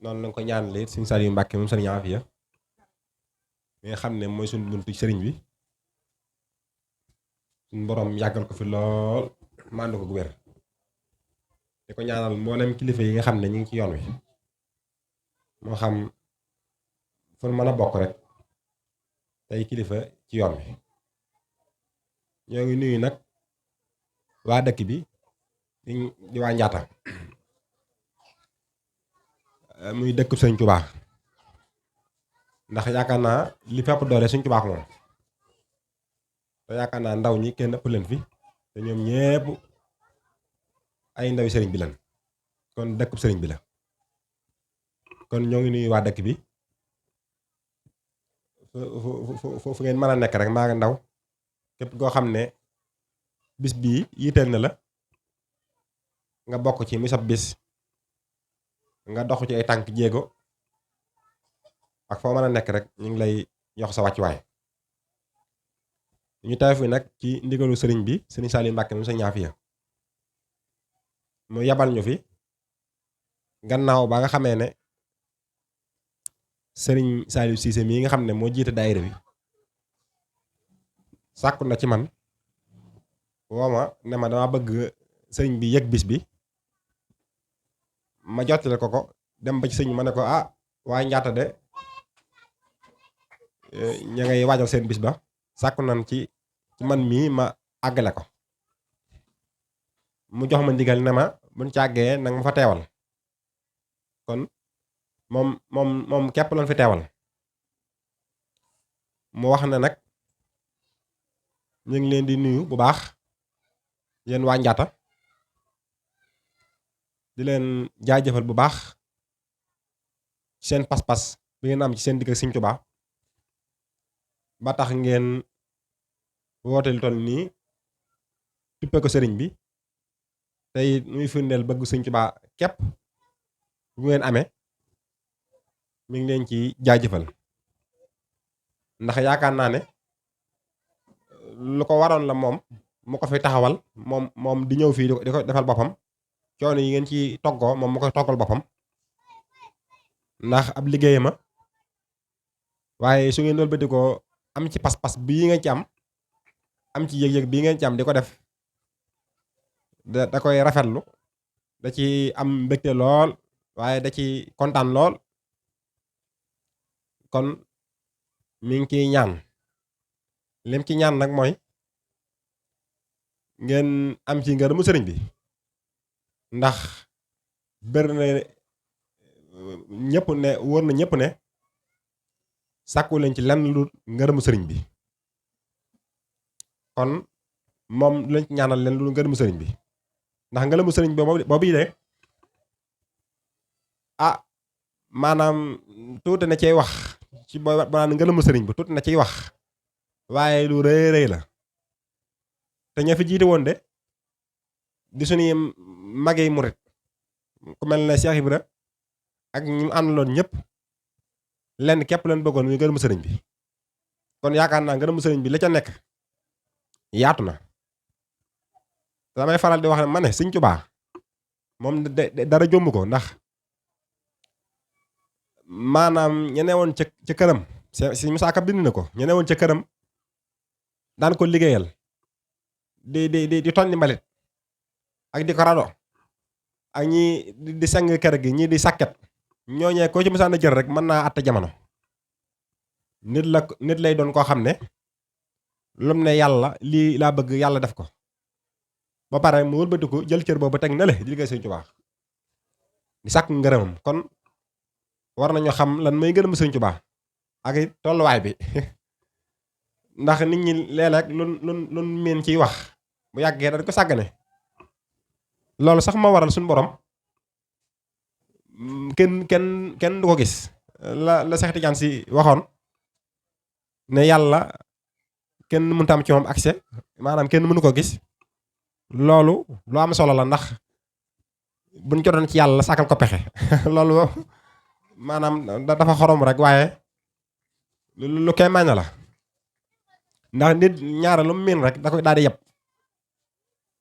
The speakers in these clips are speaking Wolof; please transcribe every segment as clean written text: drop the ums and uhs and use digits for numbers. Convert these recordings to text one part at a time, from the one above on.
noonu lañ ko ñaanalee Sëriñ Saliou Mbacke moom Sëriñ Afia mi nga xam ne mooy suñu buntu sëriñ bi suñu borom yàggal ko fi lool mànd ko gu wér di ko ñaanal mboolem kilifa yi nga xam ne ñu ngi ci yoon wi moo xam fu mën a bokk rek tey kilifa ci yoon wi ñoo ngi nuyu nag waa dëkk bi di waa Njaata muy dëkk Sëriñ Tuubaa ndax yaakaar naa li fépp doole Sëriñ Tuubaa ko moom te yaakaar naa ndaw ñi kenn ëpp leen fi te ñoom ñépp ay ndawi sëriñ bi lan kon dëkkub sëriñ bi la kon ñoo ngi nuyu waa dëkk bi fu ngeen mën a nekk rek maa ngi ndaw képp koo xam ne bis bii yitteel na la nga bokk ci mi sab bis nga dox ci ay tànk jéego ak foo mën a nekk rek ñu ngi lay jox sa wàccuwaay ñu taw fi nag ci ndigalu sëriñ bi sëriñ Saliou Mbacke moom Sëriñ Afia mu yabal ñu fi gannaaw ba nga xamee ne sëriñ Saliou Cissé mii nga xam ne moo jiite daayira bi sàkku na ci man wooma ne ma dama bëgg sëriñ bi yëg bis bi ma jottale ko dem ba ci sëriñ ma ne ko waaye Njaata de ña ngay waajal seen bis ba sàkku nan ci man mii ma àggale ko mu jox ma ndigal ne ma buñ ci àggee nag ma fa teewal kon moom képp lañ fi teewal mu wax ne nag ñu ngi leen di nuyu bu baax yéen waa Njaata di leen jaajëfal bu baax ci seen pas-pas bi ngeen am ci seen digg ak Sëriñ Tuubaa ba tax ngeen woote lu toll nii tuppe ko sëriñ bi tey muy firndeel bëgg Sëriñ Tuubaa képp bu ngeen amee mi ngi leen ci jaajëfal ndax yaakaar naa ne lu ko waroon la moom mu ko fi taxawal moom di ñëw fii di ko defal boppam coono yi ngeen ci toggoo moom mu koy toggal boppam ndax ab liggéeyama waaye su ngeen wëlbati ko am ci pas-pas bii ngeen ci am ci yëg-yëg bii ngeen ci am di ko def da koy rafetlu da ci am mbégte lool waaye da ci kontaan lool kon mi ngi ciy ñaan lim ci ñaan nag mooy ngeen am ci ngërëmu sëriñ bi ndax bëri na ñëpp ne wóor na ñëpp ne sàkku leen ci lenn lu ngërëmu sëriñ bi kon moom du leen ci ñaanal leen lu ngërëmu sëriñ bi ndax ngërëmu sëriñ bi boobu yi de maanaam tuuti na ciy wax ci boo naan ngërëmu sëriñ bi tuuti na ciy wax waaye lu rëy rëy la te ña fi jiite woon de di suñuy magey murit ku mel ne Cheikh Ibra ak ñi mu àndaloon ñëpp lenn képp leen bëggoon muy ngërëmu sëriñ bi kon yaakaar naa ngërëmu sëriñ bi la ca nekk yaatu na damay faral di wax ne ma ne Sëriñ Tuubaa moom dara jomb ko ndax maanaam ñene woon ca këram si Musaa Ka bind na ko ñene woon ca këram daan ko liggéeyal di tonni mbalit ak di ko rado ak ñi di seng kër gi ñii di sàkket ñooñee koo ci musaan a jël rek mën naa àtte jamono nit lay doon koo xam ne lum ne yàlla lii laa bëgg yàlla def ko ba pare mu wëlbatiku jël cër boobu teg na le di liggéey Sëriñ Tuubaa di sàkk ngërëmam kon war nañu xam lan mooy ngërëm Sëriñ Tuubaa ak it tolluwaay bi ndax nit ñi léeg-léeg lun miin ciy wax bu yàggee dañ ko sàggane loolu sax ma waral suñu borom kenn du ko gis la Seex Tijaan Si waxoon ne yàlla kenn mënut am ci moom accès maanaam kenn mënu ko gis loolu lu am solo la ndax buñ jotoon ci yàlla sàkkal ko pexe loolu maanaam dafa xorom rek waaye lu koy mañ la ndax nit ñaara lu miin rek da koy daal di yeb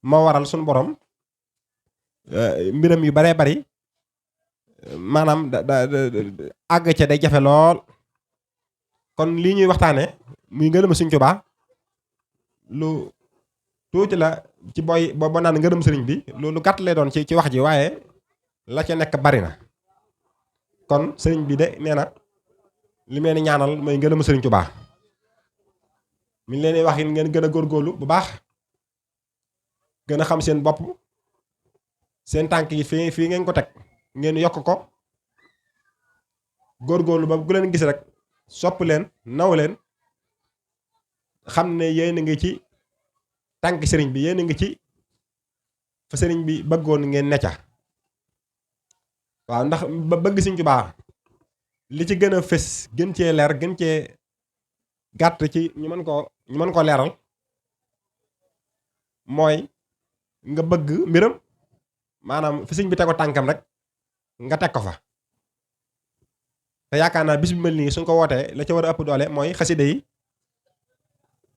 moo waral suñu borom mbiram yu baree bari maanaam àgg ca day jafe lool. kon lii ñuy waxtaane muy ngërëm Sëriñ Tuubaa lu tuuti la ci boo naan ngërëm sëriñ bi lu gàtt lay doon ci wax ji, waaye la ca nekk bari na. kon sëriñ bi de nee na li mu leen di ñaanal mooy ngërëm Sëriñ Tuubaa. mi ngi leen di wax it ngeen gën a góorgóorlu bu baax, gën a xam seen bopp, seen tànk yi fii ngeen ko teg ngeen yokk ko, góorgóorlu ba bu leen gis rek sopp leen, naw leen, xam ne yéen a ngi ci tànk sëriñ bi, yéen a ngi ci fa sëriñ bi bëggoon ngeen necca. waaw ndax ba bëgg Sëriñ Tuubaa li ci gën a fës, gën cee leer, gën cee gàtt ci ñu mën koo leeral, mooy nga bëgg mbiram, maanaam fi sëriñ bi teg ko tànkam rek nga teg ko fa. te yaakaar naa bis bu mel nii suñ ko wootee la ci war a ëpp doole mooy xasida yi,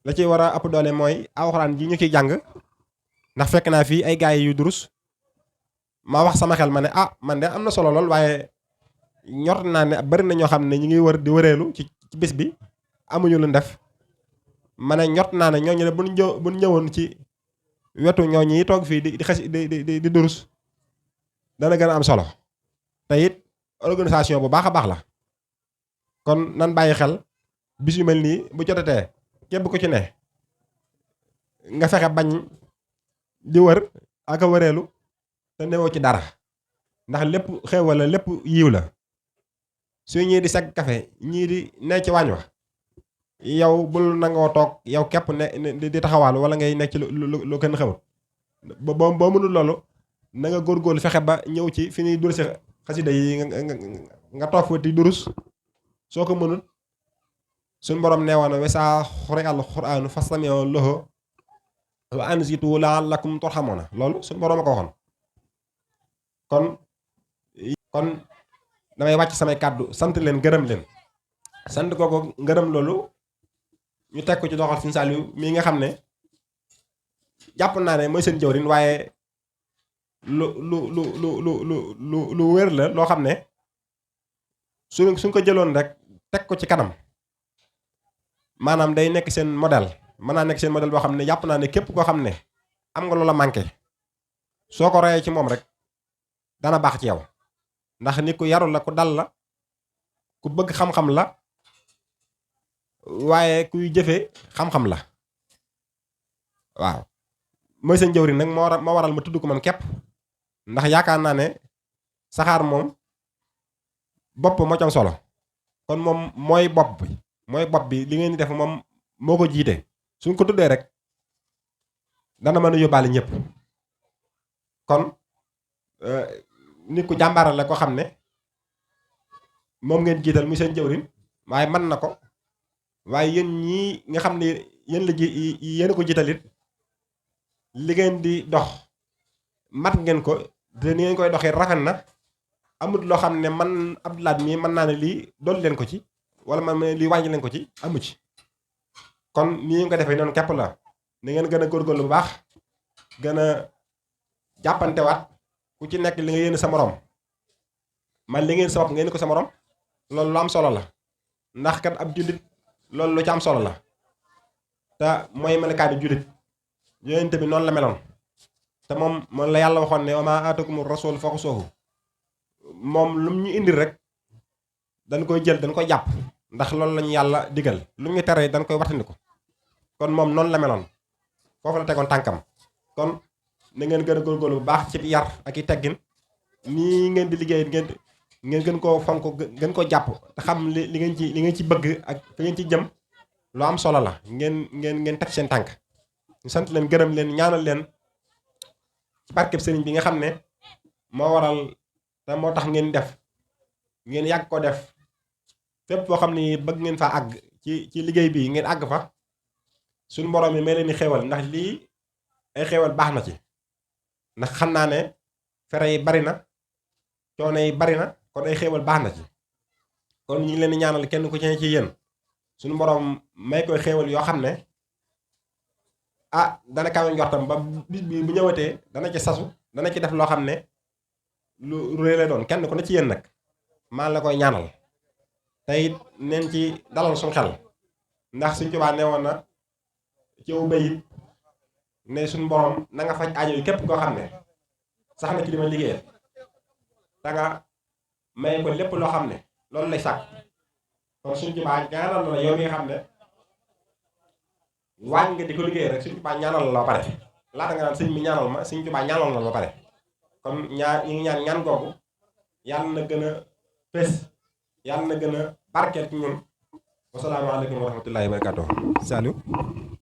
la ci war a ëpp doole mooy alxuraan ji ñu ciy jàng. ndax fekk naa fii ay gaay yu durus ma wax sama xel ma ne man de am na solo lool, waaye ñor naa ne bari na ñoo xam ne ñu ngi wër di wëreelu ci bis bi amuñu lu def. ma ne ñort naa ne ñooñu ne bu ñu ñëwoon ci wetu ñooñu yi toog fii di durus dana gën a am solo. te it organisation bu baax a baax la. kon nan bàyyi xel bis yu mel nii bu jotatee képp ku ci ne nga fexe bañ di wër ak a wëreelu te newoo ci dara, ndax lépp xéewal la, lépp yiw la. su ñii di segg kafe, ñii di ne ci waañ wa, yow bul nangoo toog yow képp ne di taxawaalu wala ngay nekk ci lu kenn xewul. boo mënul loolu na nga góorgóorlu fexe ba ñëw ci fi ñuy durus xasida yi nga toog fa di durus. soo ko mënul suñ borom neewoon wesaa xuri al qur'aanu fastami'u lahu wa ansitu la'allakum turhamuuna, loolu suñ borom a ko waxoon. kon damay wàcc samay kàddu sant leen, gërëm leen. sant kooku ngërëm loolu ñu teg ko ci doxal Sëriñ Saaliw mii nga xam ne jàpp naa ne mooy seen jëwriñ, waaye lu wér la loo xam ne suñ ko jëloon rek teg ko ci kanam, maanaam day nekk seen modèle. mën naa nekk seen modèle boo xam ne jàpp naa ne képp koo xam ne am nga loola manqué, soo ko royee ci moom rek dana baax ci yow. ndax nit ku yaru la, ku dal la, ku bëgg xam-xam la, waaye kuy jëfe xam-xam la. waaw mooy seen jëwriñ nag moo waral ma tudd ko man képp. ndax yaakaar naa ne saxaar moom bopp moo ci am solo. kon moom mooy bopp bi li ngeen di def moom moo ko jiite. suñ ko tuddee rek dana mën a yóbbaale ñëpp. kon nit ku jàmbaara la ko xam ne moom ngeen jiital muy seen jëwriñ, waaye mën na ko. waaye yéen ñii nga xam ne yéen ko jiitalit li ngeen di dox mat ngeen ko, te ni ngeen koy doxee rafet na. amut loo xam ne man Abdoulaye mii mën naa ne lii dolli leen ko ci, wala man lii wàññi leen ko ci, amu ci. kon nii ngeen ko defee noonu képp la. ni ngeen gën a góorgóorlu bu baax, gën a jàppantewaat, ku ci nekk li nga yéene sa morom, man li ngeen sa bopp ngeen ko sa morom. loolu lu am solo la, ndax kat ab jullit loolu lu ci am solo la. te mooy melakaani jullit. yonent bi noonu la meloon. te moom la yàlla waxoon ne wa maa aatakumu rasuul faxuzuuhu. moom lu mu ñu indil rek dañ koy jël, dañ koy jàpp, ndax loolu lañu yàlla digal. lu mu ñu tere dañ koy wattandiku. kon moom noonu la meloon, foofu la tegoon tànkam. kon na ngeen gën a góorgóorlu bu baax ci yar ak i teggin. nii ngeen di liggéey ngeen gën koo fonk, gën koo jàpp, te xam li ngeen ci bëgg ak fi ngeen ci jëm lu am solo la. ngeen teg seen tànk. ñu sant leen, gërëm leen, ñaanal leen ci barkeb sëriñ bi nga xam ne moo waral te moo tax ngeen yàgg ko def. fépp foo xam ni bëgg ngeen faa àgg ci liggéey bi ngeen àgg fa. suñu mborom yi may leen di xéewal, ndax lii ay xéewal baax na ci. ndax xam naa ne fere yi bari na, coono yi bari na, kon ay xéewal baax na ci. kon ñu ngi leen di ñaanal kenn ku ci yéen suñu borom may koy xéewal yoo xam ne dana kawe njortam ba bis bi bu ñëwatee dana ci sasu, dana ci def loo xam ne lu rëy la doon kenn ku ne ci yéen nag maa la koy ñaanal te it neen ci dalal suñu xel ndax Sëñ Tuubaa nee woon na ci wu bayit ne suñu borom na nga faj aajo yi képp koo xam ne sax na ci li ma liggéeyal da nga may ko lépp loo xam ne loolu lay sàkk kon Sëñ Tuubaa ñaanal la yow mi nga xam ne waañ nga di ko liggéey rek Sëñ Tuubaa ñaanal la ba pare laata nga naan sëñ mi ñaanal ma Sëñ Tuubaa ñaanal la ba pare kon ñi ngi ñaan googu yàlla na gën a fés yàlla na gën a barkeel ci ñun wasalaamaaleykum wa rahmatullahi wa barakatuh Saliou